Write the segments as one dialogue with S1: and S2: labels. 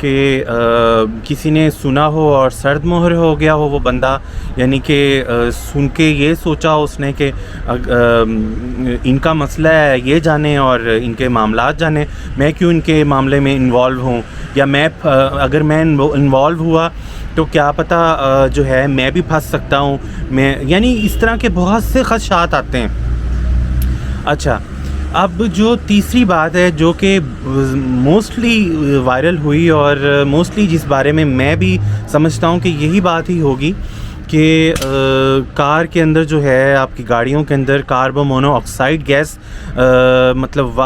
S1: کہ کسی نے سنا ہو اور سرد مہر ہو گیا ہو وہ بندہ، یعنی کہ سن کے یہ سوچا اس نے کہ ان کا مسئلہ ہے یہ جانیں اور ان کے معاملات جانیں، میں کیوں ان کے معاملے میں انوالو ہوں، یا میں اگر میں انوالو ہوا تو کیا پتہ جو ہے میں بھی پھنس سکتا ہوں، یعنی اس طرح کے بہت سے خدشات آتے ہیں۔ اچھا، اب جو تیسری بات ہے جو کہ موسٹلی وائرل ہوئی اور موسٹلی جس بارے میں بھی سمجھتا ہوں کہ یہی بات ہی ہوگی کہ کار کے اندر جو ہے، آپ کی گاڑیوں کے اندر کاربن مونو آکسائڈ گیس مطلب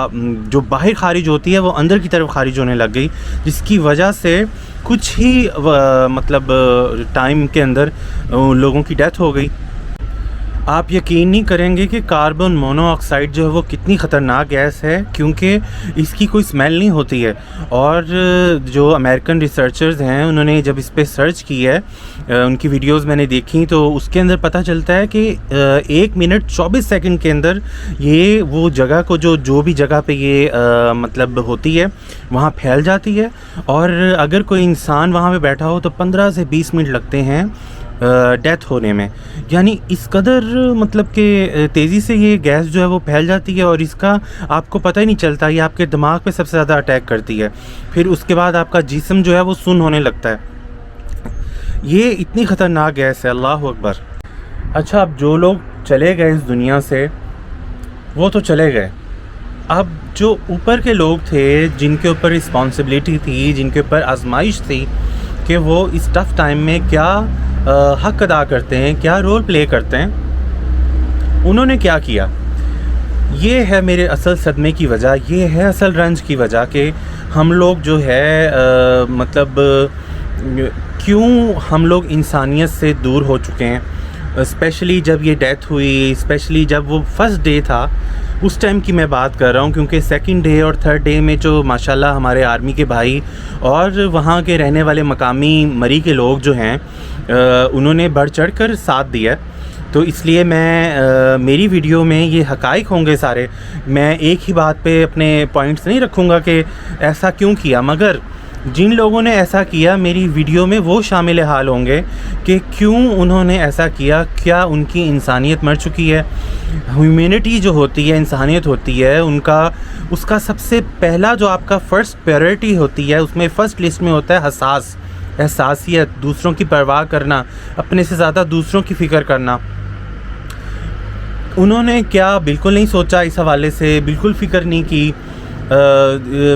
S1: جو باہر خارج ہوتی ہے وہ اندر کی طرف خارج ہونے لگ گئی، جس کی وجہ سے کچھ ہی مطلب ٹائم کے اندر لوگوں کی ڈیتھ ہو گئی۔ آپ یقین نہیں کریں گے کہ کاربن مونو آکسائڈ جو ہے وہ کتنی خطرناک گیس ہے، کیونکہ اس کی کوئی اسمیل نہیں ہوتی ہے، اور جو امریکن ریسرچرز ہیں انہوں نے جب اس پہ سرچ کی ہے، ان کی ویڈیوز میں نے دیکھی تو اس کے اندر پتہ چلتا ہے کہ 1 منٹ 24 سیکنڈ کے اندر یہ وہ جگہ کو جو بھی جگہ پہ یہ مطلب ہوتی ہے وہاں پھیل جاتی ہے، اور اگر کوئی انسان وہاں پہ بیٹھا ہو تو 15 سے 20 منٹ لگتے ہیں ڈیتھ ہونے میں۔ یعنی اس قدر مطلب کہ تیزی سے یہ گیس جو ہے وہ پھیل جاتی ہے، اور اس کا آپ کو پتہ ہی نہیں چلتا، یہ آپ کے دماغ پہ سب سے زیادہ اٹیک کرتی ہے، پھر اس کے بعد آپ کا جسم جو ہے وہ سن ہونے لگتا ہے۔ یہ اتنی خطرناک گیس ہے، اللہ اکبر۔ اچھا، اب جو لوگ چلے گئے اس دنیا سے وہ تو چلے گئے، اب جو اوپر کے لوگ تھے جن کے اوپر رسپانسبلٹی تھی، جن کے اوپر آزمائش تھی کہ وہ اس ٹف ٹائم میں کیا حق ادا کرتے ہیں، کیا رول پلے کرتے ہیں، انہوں نے کیا کیا؟ یہ ہے میرے اصل صدمے کی وجہ، یہ ہے اصل رنج کی وجہ کہ ہم لوگ جو ہے مطلب کیوں ہم لوگ انسانیت سے دور ہو چکے ہیں، اسپیشلی جب یہ ڈیتھ ہوئی، اسپیشلی جب وہ فرسٹ ڈے تھا اس ٹائم کی میں بات کر رہا ہوں، کیونکہ سیکنڈ ڈے اور تھرڈ ڈے میں جو ماشاءاللہ ہمارے آرمی کے بھائی اور وہاں کے رہنے والے مقامی مری کے لوگ جو ہیں انہوں نے بڑھ چڑھ کر ساتھ دیا، تو اس لیے میں میری ویڈیو میں یہ حقائق ہوں گے سارے، میں ایک ہی بات پہ اپنے پوائنٹس نہیں رکھوں گا کہ ایسا کیوں کیا، مگر جن لوگوں نے ایسا کیا میری ویڈیو میں وہ شامل حال ہوں گے کہ کیوں انہوں نے ایسا کیا، کیا ان کی انسانیت مر چکی ہے، ہیومینٹی جو ہوتی ہے، انسانیت ہوتی ہے ان کا، اس کا سب سے پہلا جو آپ کا فرسٹ پریورٹی ہوتی ہے، اس میں فرسٹ لسٹ میں ہوتا ہے حساسیت، دوسروں کی پرواہ کرنا، اپنے سے زیادہ دوسروں کی فکر کرنا۔ انہوں نے کیا بالکل نہیں سوچا اس حوالے سے، بالکل فکر نہیں کی،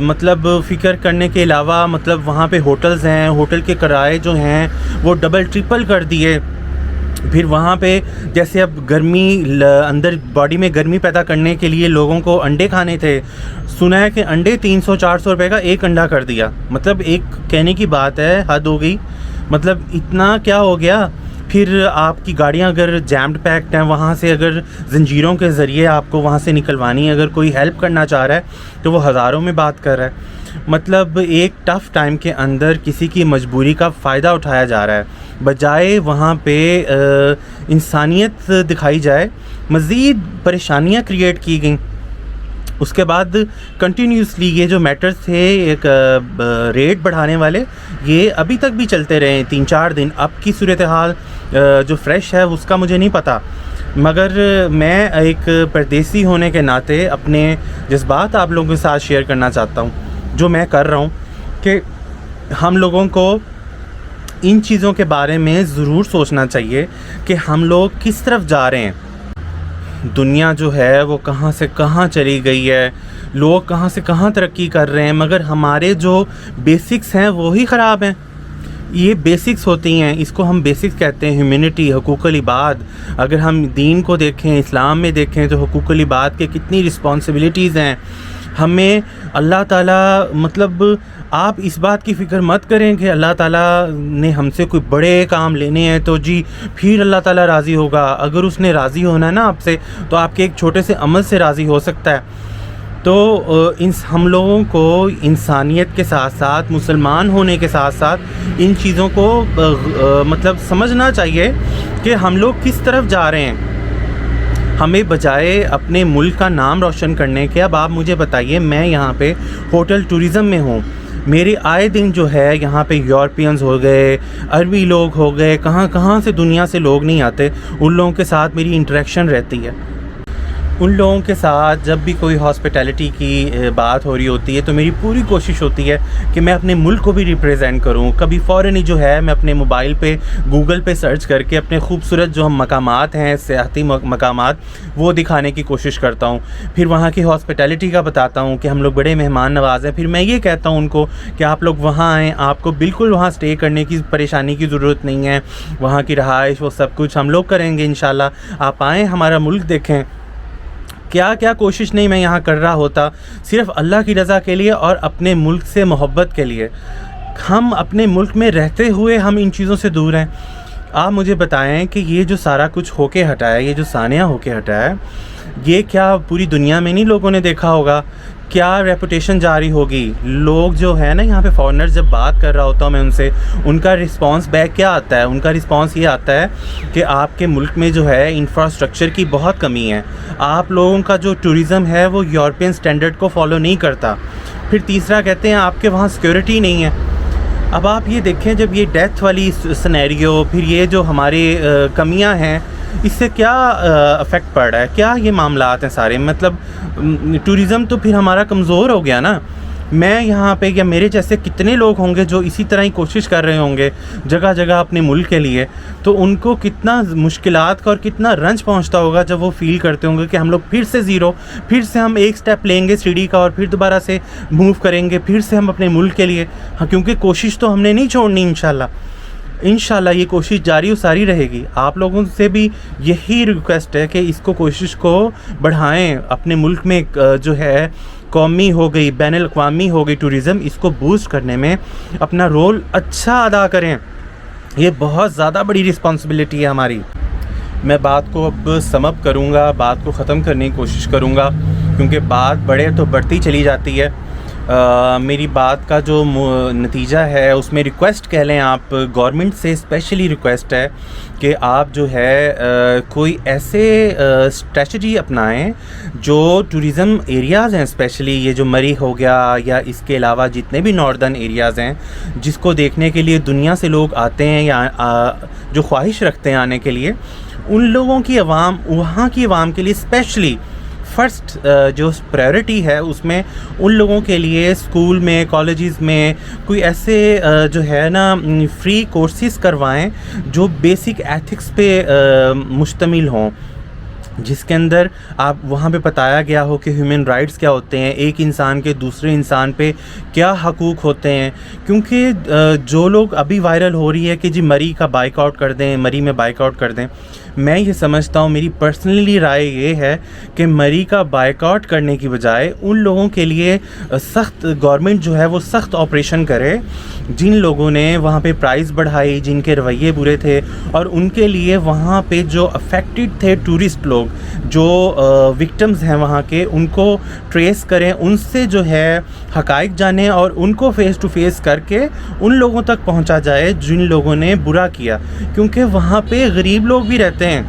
S1: مطلب فکر کرنے کے علاوہ مطلب وہاں پہ ہوٹلز ہیں، ہوٹل کے کرائے جو ہیں وہ ڈبل ٹرپل کر دیے، پھر وہاں پہ جیسے اب گرمی اندر باڈی میں گرمی پیدا کرنے کے لیے لوگوں کو انڈے کھانے تھے، سنا ہے کہ انڈے 300-400 روپے کا ایک انڈا کر دیا، مطلب ایک کہنے کی بات ہے، حد ہو گئی، مطلب اتنا کیا ہو گیا۔ پھر آپ کی گاڑیاں اگر جیمڈ پیکڈ ہیں، وہاں سے اگر زنجیروں کے ذریعے آپ کو وہاں سے نکلوانی ہے، اگر کوئی ہیلپ کرنا چاہ رہا ہے تو وہ ہزاروں میں بات کر رہا ہے، مطلب ایک ٹف ٹائم کے اندر کسی کی مجبوری کا فائدہ اٹھایا جا رہا ہے، بجائے وہاں پہ انسانیت دکھائی جائے، مزید پریشانیاں کریٹ کی گئیں۔ اس کے بعد کنٹینیوسلی یہ جو میٹرز تھے ایک ریٹ بڑھانے والے، یہ ابھی تک بھی چلتے رہے 3-4 دن۔ اب کی صورتحال جو فریش ہے اس کا مجھے نہیں پتہ، مگر میں ایک پردیسی ہونے کے ناطے اپنے جذبات آپ لوگوں کے ساتھ شیئر کرنا چاہتا ہوں، جو میں کر رہا ہوں، کہ ہم لوگوں کو ان چیزوں کے بارے میں ضرور سوچنا چاہیے کہ ہم لوگ کس طرف جا رہے ہیں۔ دنیا جو ہے وہ کہاں سے کہاں چلی گئی ہے، لوگ کہاں سے کہاں ترقی کر رہے ہیں، مگر ہمارے جو بیسکس ہیں وہی خراب ہیں۔ یہ بیسکس ہوتی ہیں، اس کو ہم بیسکس کہتے ہیں، ہیومینٹی، حقوق العباد۔ اگر ہم دین کو دیکھیں، اسلام میں دیکھیں تو حقوق العباد کے کتنی رسپانسبلٹیز ہیں ہمیں۔ اللہ تعالیٰ مطلب آپ اس بات کی فکر مت کریں کہ اللہ تعالیٰ نے ہم سے کوئی بڑے کام لینے ہیں تو جی پھر اللہ تعالیٰ راضی ہوگا۔ اگر اس نے راضی ہونا ہے نا آپ سے، تو آپ کے ایک چھوٹے سے عمل سے راضی ہو سکتا ہے۔ تو ہم لوگوں کو انسانیت کے ساتھ ساتھ، مسلمان ہونے کے ساتھ ساتھ ان چیزوں کو مطلب سمجھنا چاہیے کہ ہم لوگ کس طرف جا رہے ہیں۔ ہمیں بجائے اپنے ملک کا نام روشن کرنے کے، اب آپ مجھے بتائیے، میں یہاں پہ ہوٹل ٹوریزم میں ہوں، میرے آئے دن جو ہے یہاں پہ یورپینز ہو گئے, عربی لوگ ہو گئے, کہاں کہاں سے دنیا سے لوگ نہیں آتے, ان لوگوں کے ساتھ میری انٹریکشن رہتی ہے. ان لوگوں کے ساتھ جب بھی کوئی ہاسپٹیلٹی کی بات ہو رہی ہوتی ہے تو میری پوری کوشش ہوتی ہے کہ میں اپنے ملک کو بھی ریپریزنٹ کروں. کبھی فوراً ہی جو ہے میں اپنے موبائل پہ گوگل پہ سرچ کر کے اپنے خوبصورت جو مقامات ہیں, سیاحتی مقامات, وہ دکھانے کی کوشش کرتا ہوں. پھر وہاں کی ہاسپٹیلٹی کا بتاتا ہوں کہ ہم لوگ بڑے مہمان نواز ہیں. پھر میں یہ کہتا ہوں ان کو کہ آپ لوگ وہاں آئیں, آپ کو بالکل وہاں اسٹے کرنے کی پریشانی کی ضرورت نہیں ہے, وہاں کی رہائش وہ سب کچھ ہم لوگ کریں گے انشاءاللہ. آپ آئیں, ہمارا ملک دیکھیں. کیا کیا کوشش نہیں میں یہاں کر رہا ہوتا, صرف اللہ کی رضا کے لیے اور اپنے ملک سے محبت کے لیے. ہم اپنے ملک میں رہتے ہوئے ہم ان چیزوں سے دور ہیں. آپ مجھے بتائیں کہ یہ جو سارا کچھ ہو کے ہٹا ہے, یہ جو سانحہ ہو کے ہٹا ہے, یہ کیا پوری دنیا میں نہیں لوگوں نے دیکھا ہوگا؟ کیا ریپوٹیشن جاری ہوگی؟ لوگ جو ہے نا یہاں پہ فارنر جب بات کر رہا ہوتا ہوں میں ان سے, ان کا رسپانس بیک کیا آتا ہے؟ ان کا رسپانس یہ آتا ہے کہ آپ کے ملک میں جو ہے انفراسٹرکچر کی بہت کمی ہے, آپ لوگوں کا جو ٹورزم ہے وہ یورپین سٹینڈرڈ کو فالو نہیں کرتا. پھر تیسرا کہتے ہیں آپ کے وہاں سیکیورٹی نہیں ہے. اب آپ یہ دیکھیں, جب یہ ڈیتھ والی سنیریو, پھر یہ جو ہماری کمیاں ہیں, اس سے کیا افیکٹ پڑ رہا ہے؟ کیا یہ معاملات ہیں سارے؟ مطلب ٹورزم تو پھر ہمارا کمزور ہو گیا نا. میں یہاں پہ یا میرے جیسے کتنے لوگ ہوں گے جو اسی طرح ہی کوشش کر رہے ہوں گے جگہ جگہ اپنے ملک کے لیے, تو ان کو کتنا مشکلات کا اور کتنا رنج پہنچتا ہوگا جب وہ فیل کرتے ہوں گے کہ ہم لوگ پھر سے زیرو, پھر سے ہم ایک سٹیپ لیں گے سیڑھی کا اور پھر دوبارہ سے موو کریں گے, پھر سے ہم اپنے ملک کے لیے. ہاں, کیونکہ کوشش تو ہم نے نہیں چھوڑنی انشاءاللہ یہ کوشش جاری و ساری رہے گی. آپ لوگوں سے بھی یہی ریکویسٹ ہے کہ اس کوشش کو بڑھائیں. اپنے ملک میں جو ہے قومی ہو گئی, بین الاقوامی ہو گئی ٹورزم, اس کو بوسٹ کرنے میں اپنا رول اچھا ادا کریں. یہ بہت زیادہ بڑی رسپانسبلٹی ہے ہماری. میں بات کو اب سم اپ کروں گا, بات کو ختم کرنے کی کوشش کروں گا, کیونکہ بات بڑھے تو بڑھتی چلی جاتی ہے. میری بات کا جو نتیجہ ہے اس میں ریکویسٹ کہہ لیں آپ, گورنمنٹ سے اسپیشلی ریکویسٹ ہے کہ آپ جو ہے کوئی ایسے اسٹریٹجی اپنائیں جو ٹورزم ایریاز ہیں, اسپیشلی یہ جو مری ہو گیا یا اس کے علاوہ جتنے بھی ناردرن ایریاز ہیں جس کو دیکھنے کے لیے دنیا سے لوگ آتے ہیں یا جو خواہش رکھتے ہیں آنے کے لیے, ان لوگوں کی عوام, وہاں کی عوام کے لیے اسپیشلی فرسٹ جو پرائیورٹی ہے اس میں ان لوگوں کے لیے اسکول میں, کالجز میں کوئی ایسے جو ہے نا فری کورسز کروائیں جو بیسک ایتھکس پہ مشتمل ہوں, جس کے اندر آپ وہاں پہ بتایا گیا ہو کہ ہیومن رائٹس کیا ہوتے ہیں, ایک انسان کے دوسرے انسان پہ کیا حقوق ہوتے ہیں. کیونکہ جو لوگ ابھی وائرل ہو رہی ہے کہ جی مری کا بائک آؤٹ کر دیں, مری میں بائک آؤٹ کر دیں, میں یہ سمجھتا ہوں, میری پرسنلی رائے یہ ہے کہ مری کا بائک آؤٹ کرنے کی بجائے ان لوگوں کے لیے سخت گورنمنٹ جو ہے وہ سخت آپریشن کرے جن لوگوں نے وہاں پہ پرائز بڑھائی, جن کے رویے برے تھے, اور ان کے لیے وہاں پہ جو افیکٹڈ تھے ٹورسٹ لوگ, جو وکٹمز ہیں وہاں کے, ان کو ٹریس کریں, ان سے جو ہے حقائق جانیں اور ان کو فیس ٹو فیس کر کے ان لوگوں تک پہنچا جائے جن لوگوں نے برا کیا. کیونکہ وہاں پہ غریب لوگ بھی رہتے ہیں,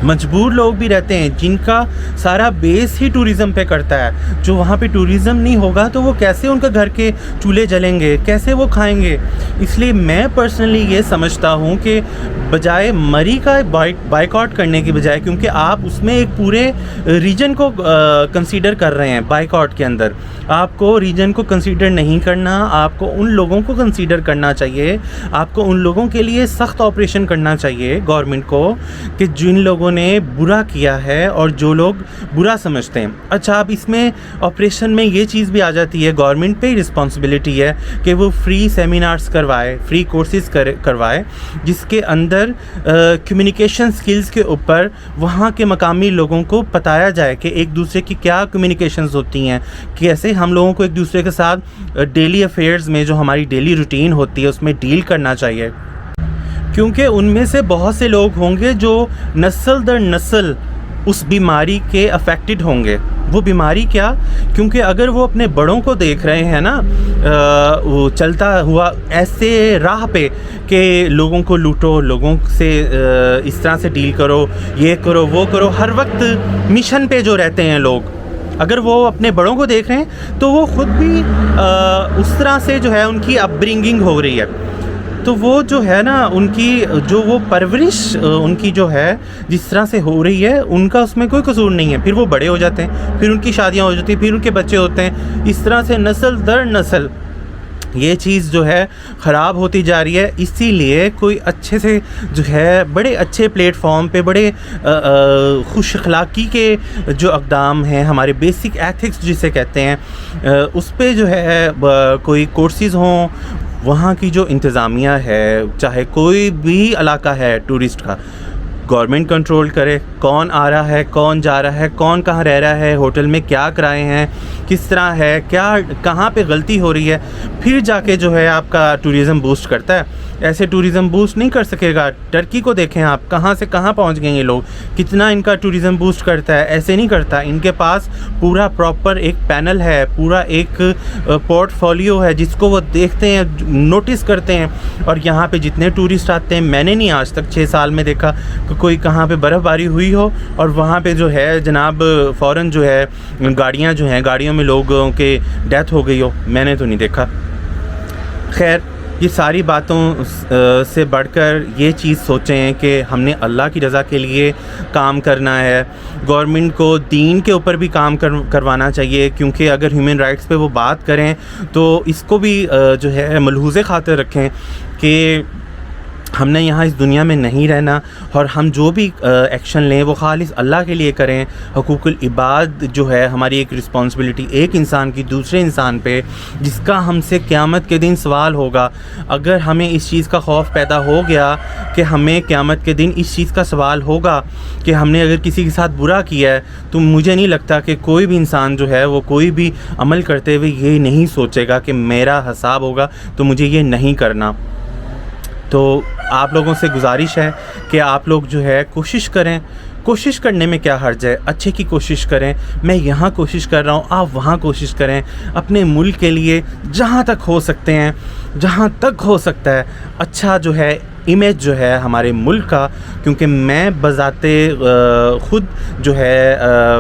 S1: مجبور لوگ بھی رہتے ہیں, جن کا سارا بیس ہی ٹورزم پہ کرتا ہے. جو وہاں پہ ٹورزم نہیں ہوگا تو وہ کیسے ان کے گھر کے چولہے جلیں گے, کیسے وہ کھائیں گے؟ اس لیے میں پرسنلی یہ سمجھتا ہوں کہ بجائے مری کا بائک آؤٹ کرنے کی بجائے, کیونکہ آپ اس میں ایک پورے ریجن کو کنسیڈر کر رہے ہیں بائک آؤٹ کے اندر, آپ کو ریجن کو کنسیڈر نہیں کرنا, آپ کو ان لوگوں کو کنسیڈر کرنا چاہیے, آپ کو ان لوگوں کے لیے سخت آپریشن کرنا چاہیے گورنمنٹ کو کہ جن لوگوں نے برا کیا ہے اور جو لوگ برا سمجھتے ہیں. اچھا, اب اس میں آپریشن میں یہ چیز بھی آ جاتی ہے, گورنمنٹ پہ ہی رسپانسبلٹی ہے کہ وہ فری سیمینارز کروائے, فری کورسز کروائے, جس کے اندر کمیونیکیشن سکلز کے اوپر وہاں کے مقامی لوگوں کو بتایا جائے کہ ایک دوسرے کی کیا کمیونیکیشنز ہوتی ہیں, کیسے ہم لوگوں کو ایک دوسرے کے ساتھ ڈیلی افیئرز میں جو ہماری ڈیلی روٹین ہوتی ہے اس میں ڈیل کرنا چاہیے. کیونکہ ان میں سے بہت سے لوگ ہوں گے جو نسل در نسل اس بیماری کے افیکٹڈ ہوں گے. وہ بیماری کیا؟ کیونکہ اگر وہ اپنے بڑوں کو دیکھ رہے ہیں نا وہ چلتا ہوا ایسے راہ پہ کہ لوگوں کو لوٹو, لوگوں سے اس طرح سے ڈیل کرو, یہ کرو وہ کرو, ہر وقت مشن پہ جو رہتے ہیں لوگ, اگر وہ اپنے بڑوں کو دیکھ رہے ہیں تو وہ خود بھی اس طرح سے جو ہے ان کی اپ برنگنگ ہو رہی ہے، تو وہ جو ہے نا ان کی جو وہ پرورش ان کی جو ہے جس طرح سے ہو رہی ہے ان کا اس میں کوئی قصور نہیں ہے. پھر وہ بڑے ہو جاتے ہیں، پھر ان کی شادیاں ہو جاتی ہیں، پھر ان کے بچے ہوتے ہیں، اس طرح سے نسل در نسل یہ چیز جو ہے خراب ہوتی جا رہی ہے. اسی لیے کوئی اچھے سے جو ہے بڑے اچھے پلیٹ فارم پہ بڑے خوش اخلاقی کے جو اقدام ہیں، ہمارے بیسک ایتھکس جسے کہتے ہیں، اس پہ جو ہے کوئی کورسز ہوں. وہاں کی جو انتظامیہ ہے، چاہے کوئی بھی علاقہ ہے ٹورسٹ کا، گورنمنٹ کنٹرول کرے کون آ رہا ہے، کون جا رہا ہے، کون کہاں رہ رہا ہے، ہوٹل میں کیا کرائے ہیں، کس طرح ہے، کیا کہاں پہ غلطی ہو رہی ہے، پھر جا کے جو ہے آپ کا ٹوریزم بوسٹ کرتا ہے. ایسے ٹوریزم بوسٹ نہیں کر سکے گا. ٹرکی کو دیکھیں آپ، کہاں سے کہاں پہنچ گئے یہ لوگ، کتنا ان کا ٹوریزم بوسٹ کرتا ہے. ایسے نہیں کرتا. ان کے پاس پورا پراپر ایک پینل ہے، پورا ایک پورٹ فولیو ہے جس کو وہ دیکھتے ہیں، نوٹس کرتے ہیں. اور یہاں پہ جتنے ٹورسٹ آتے ہیں، میں نے نہیں آج تک 6 سال میں دیکھا کہ کوئی کہاں پہ برف باری ہوئی ہو اور وہاں پہ جو ہے جناب فوراً جو ہے گاڑیاں جو ہیں، گاڑیوں میں لوگوں کے ڈیتھ ہو گئی ہو. میں نے تو نہیں دیکھا. خیر، یہ ساری باتوں سے بڑھ کر یہ چیز سوچیں کہ ہم نے اللہ کی رضا کے لیے کام کرنا ہے. گورنمنٹ کو دین کے اوپر بھی کام کروانا چاہیے، کیونکہ اگر ہیومن رائٹس پہ وہ بات کریں تو اس کو بھی جو ہے ملحوظ خاطر رکھیں کہ ہم نے یہاں اس دنیا میں نہیں رہنا، اور ہم جو بھی ایکشن لیں وہ خالص اللہ کے لیے کریں. حقوق العباد جو ہے ہماری ایک رسپانسبلٹی ایک انسان کی دوسرے انسان پہ، جس کا ہم سے قیامت کے دن سوال ہوگا. اگر ہمیں اس چیز کا خوف پیدا ہو گیا کہ ہمیں قیامت کے دن اس چیز کا سوال ہوگا کہ ہم نے اگر کسی کے ساتھ برا کیا ہے، تو مجھے نہیں لگتا کہ کوئی بھی انسان جو ہے وہ کوئی بھی عمل کرتے ہوئے یہ نہیں سوچے گا کہ میرا حساب ہوگا تو مجھے یہ نہیں کرنا. تو آپ لوگوں سے گزارش ہے کہ آپ لوگ جو ہے کوشش کریں. کوشش کرنے میں کیا حرج ہے، اچھے کی کوشش کریں. میں یہاں کوشش کر رہا ہوں، آپ وہاں کوشش کریں. اپنے ملک کے لیے جہاں تک ہو سکتے ہیں، جہاں تک ہو سکتا ہے اچھا جو ہے امیج جو ہے ہمارے ملک کا، کیونکہ میں بذات خود جو ہے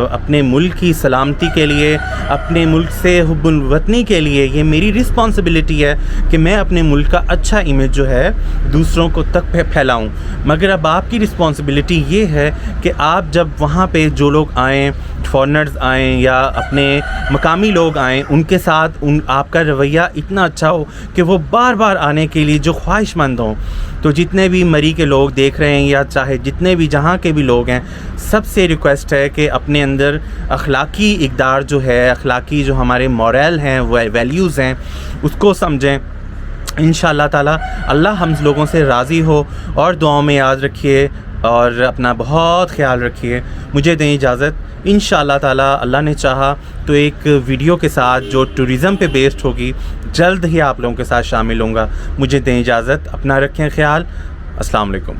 S1: اپنے ملک کی سلامتی کے لیے، اپنے ملک سے حب الوطنی کے لیے یہ میری رسپانسبلٹی ہے کہ میں اپنے ملک کا اچھا امیج جو ہے دوسروں کو تک پھیلاؤں. مگر اب آپ کی رسپانسبلٹی یہ ہے کہ آپ جب وہاں پہ جو لوگ آئیں، فارنرز آئیں یا اپنے مقامی لوگ آئیں، ان کے ساتھ آپ کا رویہ اتنا اچھا ہو کہ وہ بار بار آنے کے لیے جو خواہش مند ہوں. تو جتنے بھی مری کے لوگ دیکھ رہے ہیں یا چاہے جتنے بھی جہاں کے بھی لوگ ہیں، سب سے ریکویسٹ ہے کہ اپنے اندر اخلاقی اقدار جو ہے، اخلاقی جو ہمارے مورل ہیں، ویلیوز ہیں، اس کو سمجھیں. انشاءاللہ تعالی اللہ ہم لوگوں سے راضی ہو. اور دعاؤں میں یاد رکھیے اور اپنا بہت خیال رکھیے. مجھے دیں اجازت. انشاءاللہ تعالی اللہ نے چاہا تو ایک ویڈیو کے ساتھ جو ٹوریزم پہ بیسڈ ہوگی جلد ہی آپ لوگوں کے ساتھ شامل ہوں گا. مجھے دیں اجازت. اپنا رکھیں خیال. السلام علیکم.